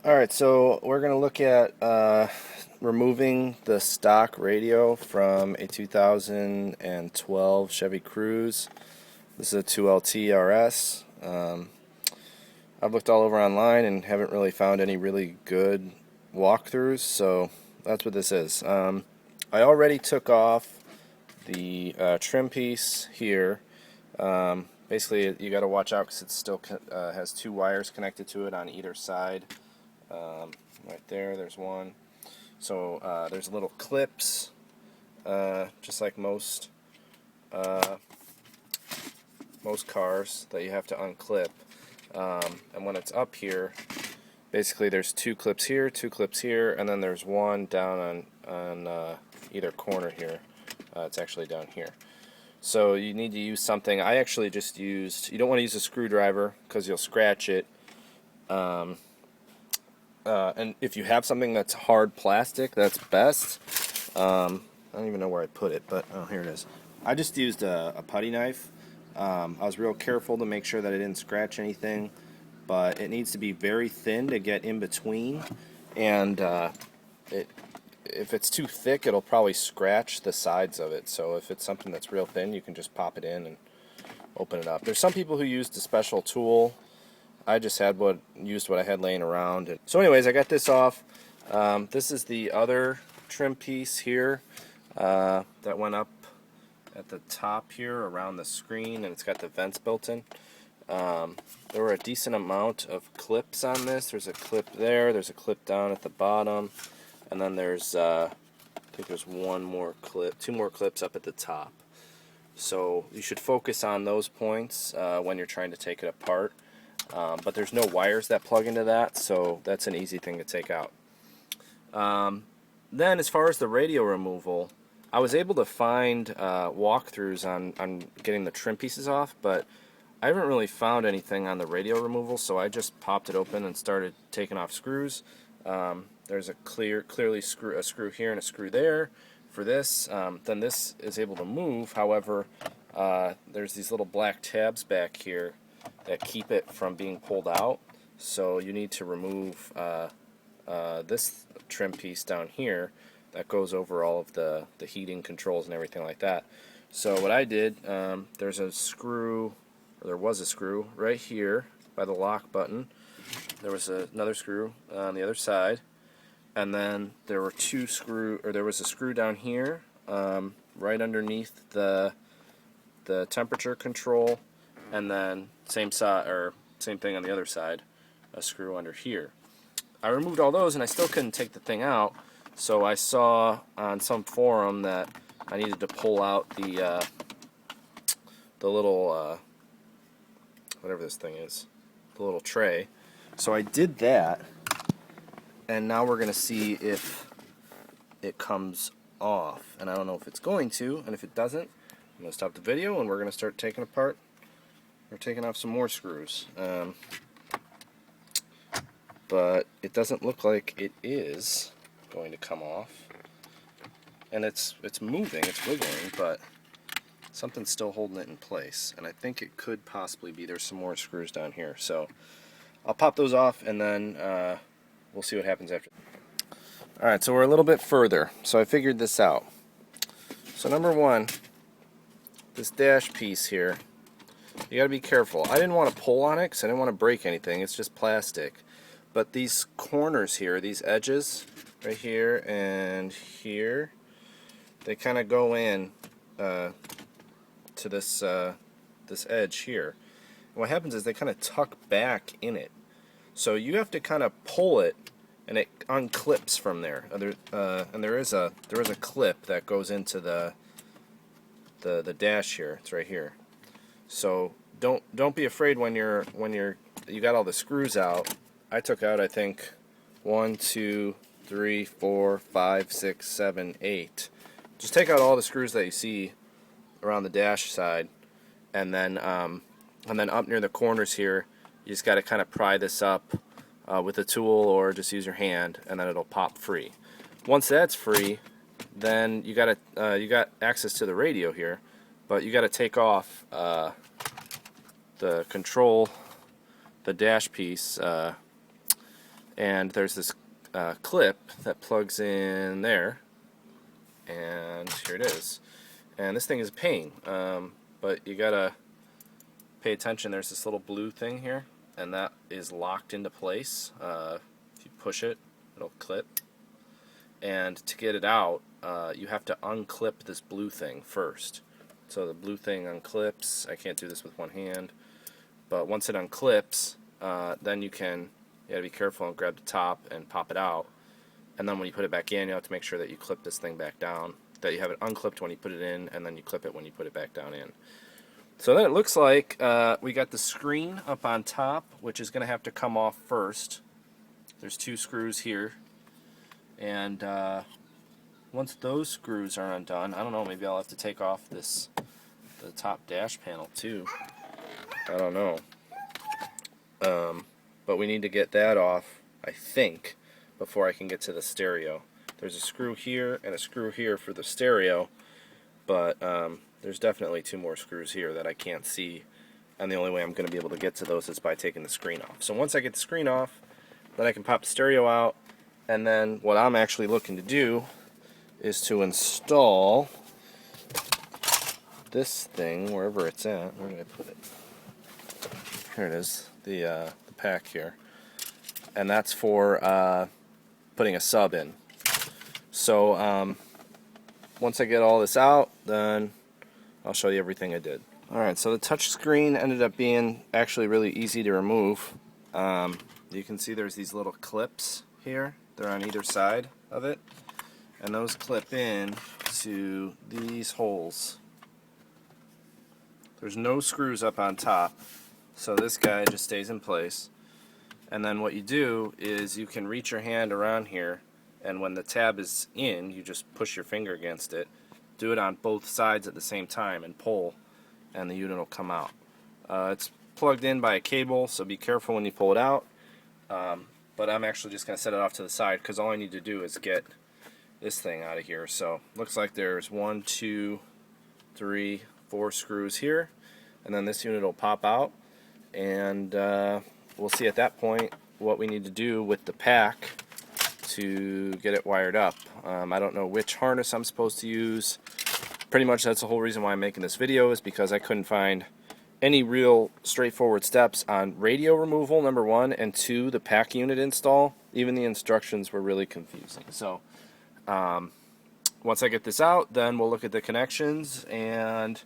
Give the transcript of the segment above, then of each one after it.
Alright, so we're going to look at removing the stock radio from a 2012 Chevy Cruze. This is a 2LT RS. I've looked all over online and haven't really found any really good walkthroughs, so that's what this is. I already took off the trim piece here. Basically, you got to watch out because it still has two wires connected to it on either side. Right there's one. So there's little clips, just like most cars that you have to unclip. And when it's up here, basically there's two clips here, and then there's one down on either corner here. It's actually down here. So you need to use something. I actually just used, you don't want to use a screwdriver because you'll scratch it. And if you have something that's hard plastic, that's best. I don't even know where I put it, but oh, here it is. I just used a putty knife. I was real careful to make sure that I didn't scratch anything, but it needs to be very thin to get in between, and if it's too thick, it'll probably scratch the sides of it. So if it's something that's real thin, you can just pop it in and open it up. There's some people who used a special tool. I just used what I had laying around. So anyways, I got this off. This is the other trim piece here that went up at the top here around the screen, and it's got the vents built in. There were a decent amount of clips on this. There's a clip there, there's a clip down at the bottom, and then there's I think there's one more clip, two more clips up at the top. So you should focus on those points when you're trying to take it apart. But there's no wires that plug into that, so that's an easy thing to take out. Then as far as the radio removal, I was able to find walkthroughs on getting the trim pieces off, but I haven't really found anything on the radio removal, so I just popped it open and started taking off screws. There's a clearly a screw here and a screw there for this. Then this is able to move, however, there's these little black tabs back here that keep it from being pulled out, so you need to remove this trim piece down here that goes over all of the heating controls and everything like that. So what I did, there's a screw, or there was a screw right here by the lock button. There was another screw on the other side, and then there were there was a screw down here right underneath the temperature control, and then same thing on the other side, a screw under here. I removed all those and I still couldn't take the thing out, so I saw on some forum that I needed to pull out the little whatever this thing is, the little tray. So I did that, and now we're gonna see if it comes off, and I don't know if it's going to, and if it doesn't, I'm gonna stop the video and we're gonna start taking apart. We're taking off some more screws, but it doesn't look like it is going to come off. And it's moving, it's wiggling, but something's still holding it in place. And I think it could possibly be there's some more screws down here. So I'll pop those off, and then we'll see what happens after. Alright, so we're a little bit further. So I figured this out. So number one, this dash piece here, you gotta be careful. I didn't want to pull on it because I didn't want to break anything. It's just plastic. But these corners here, these edges, right here and here, they kind of go in to this edge here. And what happens is they kind of tuck back in it. So you have to kind of pull it, and it unclips from there. And there is a clip that goes into the dash here. It's right here. So don't be afraid when you got all the screws out. I took out, I think, 1, 2, 3, 4, 5, 6, 7, 8. Just take out all the screws that you see around the dash side, and then up near the corners here, you just got to kind of pry this up with a tool or just use your hand, and then it'll pop free. Once that's free, then you got access to the radio here, but you got to take off the control, the dash piece, and there's this clip that plugs in there, and here it is. And this thing is a pain, but you gotta pay attention. There's this little blue thing here, and that is locked into place. If you push it, it'll clip. And to get it out, you have to unclip this blue thing first. So the blue thing unclips. I can't do this with one hand, but once it unclips, then you gotta be careful and grab the top and pop it out. And then when you put it back in, you have to make sure that you clip this thing back down, that you have it unclipped when you put it in, and then you clip it when you put it back down in. So then it looks like we got the screen up on top, which is going to have to come off first. There's 2 screws here, and once those screws are undone, I don't know, maybe I'll have to take off the top dash panel too. I don't know. But we need to get that off, I think, before I can get to the stereo. There's a screw here and a screw here for the stereo, but there's definitely 2 more screws here that I can't see, and the only way I'm going to be able to get to those is by taking the screen off. So once I get the screen off, then I can pop the stereo out, and then what I'm actually looking to do is to install this thing wherever it's at. Where did I put it? Here it is, the pack here, and that's for putting a sub in. So once I get all this out, then I'll show you everything I did. Alright, so the touch screen ended up being actually really easy to remove. You can see there's these little clips here. They're on either side of it, and those clip in to these holes. There's no screws up on top, so this guy just stays in place. And then what you do is you can reach your hand around here, and when the tab is in, you just push your finger against it. Do it on both sides at the same time and pull, and the unit will come out. It's plugged in by a cable, so be careful when you pull it out. But I'm actually just going to set it off to the side because all I need to do is get this thing out of here. So looks like there's 1, 2, 3, 4 screws here, and then this unit will pop out, and we'll see at that point what we need to do with the pack to get it wired up. I don't know which harness I'm supposed to use. Pretty much that's the whole reason why I'm making this video, is because I couldn't find any real straightforward steps on radio removal, number 1, and 2, the pack unit install. Even the instructions were really confusing. So once I get this out, then we'll look at the connections and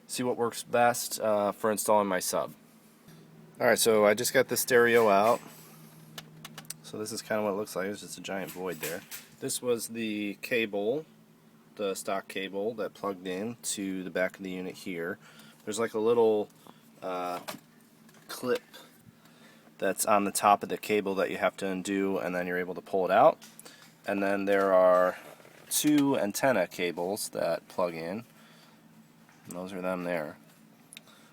see what works best for installing my sub. Alright, so I just got the stereo out. So this is kind of what it looks like. It's just a giant void there. This was the cable, the stock cable that plugged in to the back of the unit here. There's like a little clip that's on the top of the cable that you have to undo, and then you're able to pull it out. And then there are 2 antenna cables that plug in, and those are them there.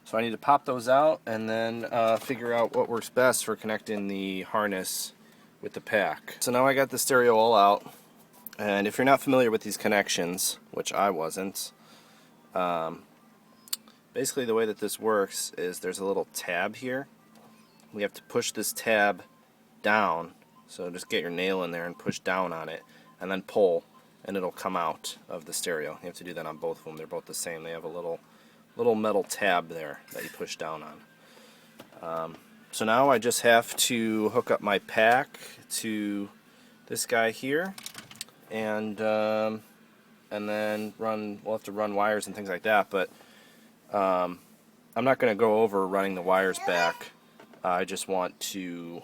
So I need to pop those out and then figure out what works best for connecting the harness with the pack. So now I got the stereo all out, and if you're not familiar with these connections, which I wasn't, basically the way that this works is there's a little tab here. We have to push this tab down, so just get your nail in there and push down on it, and then pull, and it'll come out of the stereo. You have to do that on both of them. They're both the same. They have a little metal tab there that you push down on. So now I just have to hook up my pack to this guy here, and then we'll have to run wires and things like that, but I'm not going to go over running the wires back. I just wanted to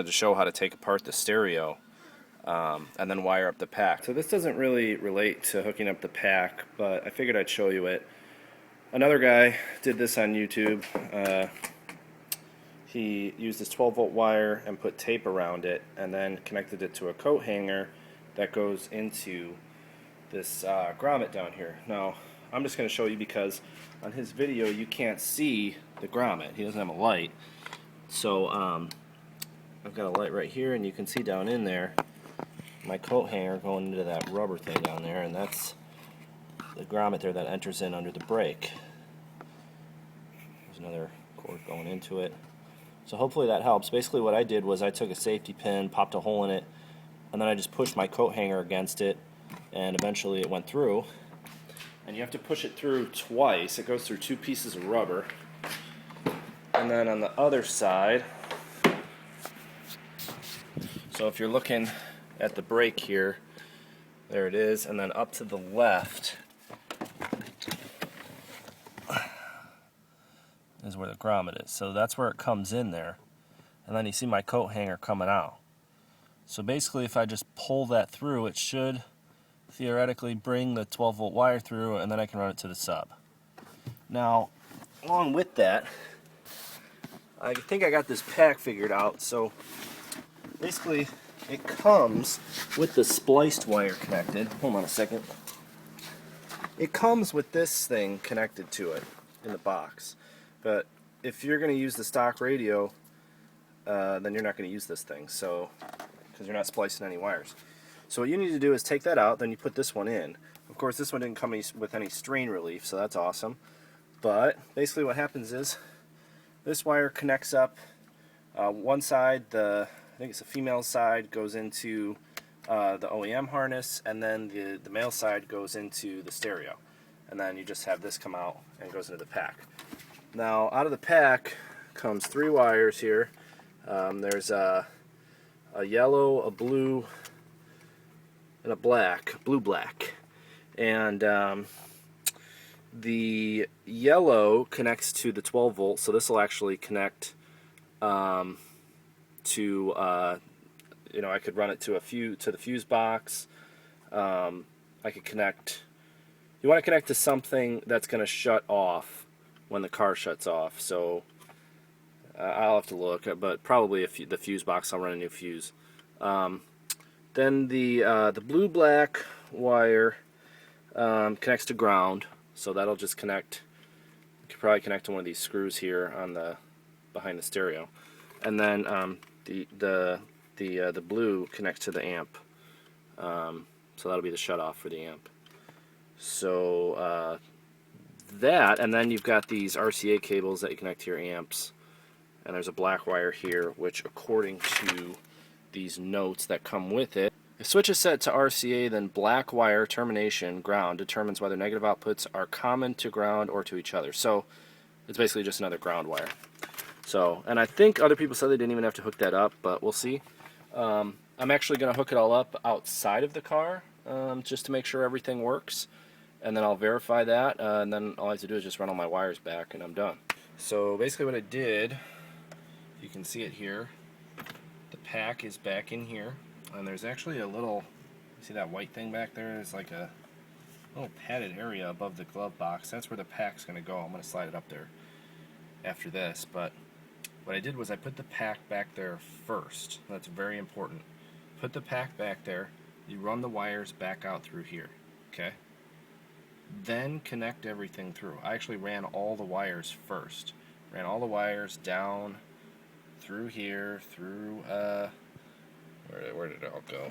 show how to take apart the stereo and then wire up the pack. So this doesn't really relate to hooking up the pack, but I figured I'd show you it. Another guy did this on YouTube. He used this 12-volt wire and put tape around it, and then connected it to a coat hanger that goes into this grommet down here. Now, I'm just going to show you because on his video you can't see the grommet. He doesn't have a light. So I've got a light right here, and you can see down in there my coat hanger going into that rubber thing down there, and that's the grommet there that enters in under the brake. There's another cord going into it. So hopefully that helps. Basically what I did was I took a safety pin, popped a hole in it, and then I just pushed my coat hanger against it, and eventually it went through. And you have to push it through twice. It goes through 2 pieces of rubber. And then on the other side, so if you're looking at the brake here, there it is, and then up to the left is where the grommet is. So that's where it comes in there. And then you see my coat hanger coming out. So basically if I just pull that through, it should theoretically bring the 12-volt wire through, and then I can run it to the sub. Now, along with that, I think I got this pack figured out. So basically it comes with the spliced wire connected. Hold on a second. It comes with this thing connected to it in the box. But if you're going to use the stock radio, then you're not going to use this thing, so because you're not splicing any wires. So what you need to do is take that out, then you put this one in. Of course, this one didn't come with any strain relief, so that's awesome. But basically what happens is this wire connects up. One side, I think it's the female side, goes into the OEM harness, and then the male side goes into the stereo. And then you just have this come out and goes into the pack. Now, out of the pack comes 3 wires here. There's a yellow, a blue, and a black, blue-black. And the yellow connects to the 12 volt, so this will actually connect to, you know, I could run it to the fuse box. I could connect, you want to connect to something that's going to shut off when the car shuts off, so I'll have to look, but probably the fuse box, I'll run a new fuse. Then the blue-black wire connects to ground, so that'll just connect. You could probably connect to one of these screws here on behind the stereo, and then the blue connects to the amp. So that'll be the shutoff for the amp. So that, and then you've got these RCA cables that you connect to your amps. And there's a black wire here, which according to these notes that come with it, if switch is set to RCA, then black wire termination ground determines whether negative outputs are common to ground or to each other. So it's basically just another ground wire. So, and I think other people said they didn't even have to hook that up, but we'll see. I'm actually going to hook it all up outside of the car just to make sure everything works. And then I'll verify that, and then all I have to do is just run all my wires back, and I'm done. So basically what I did, you can see it here, the pack is back in here, and there's actually a little, see that white thing back there? There's like a little padded area above the glove box. That's where the pack's going to go. I'm going to slide it up there after this, but what I did was I put the pack back there first. That's very important. Put the pack back there, you run the wires back out through here, okay? Then connect everything through. I actually ran all the wires first. Ran all the wires down through here, through, where did it all go?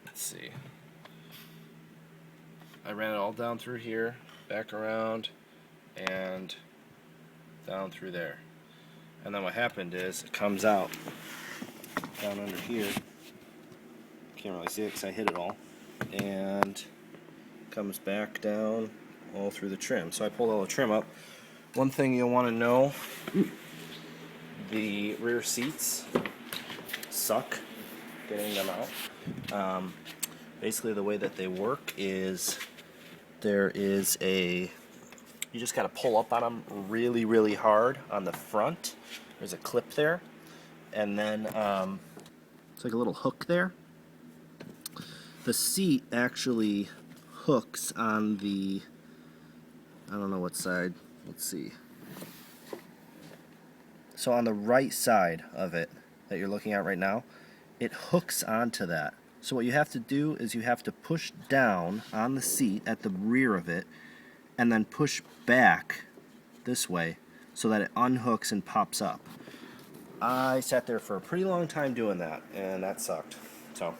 Let's see. I ran it all down through here, back around, and down through there. And then what happened is it comes out down under here. Can't really see it because I hit it all. And comes back down all through the trim. So I pulled all the trim up. One thing you'll want to know, the rear seats suck getting them out. Basically the way that they work is there is you just got to pull up on them really, really hard on the front. There's a clip there, and then it's like a little hook there. The seat actually hooks on the, I don't know what side, let's see. So on the right side of it that you're looking at right now, it hooks onto that. So what you have to do is you have to push down on the seat at the rear of it and then push back this way so that it unhooks and pops up. I sat there for a pretty long time doing that, and that sucked. So,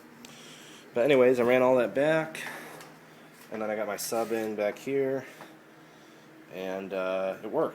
but anyways, I ran all that back, and then I got my sub in back here, and it worked.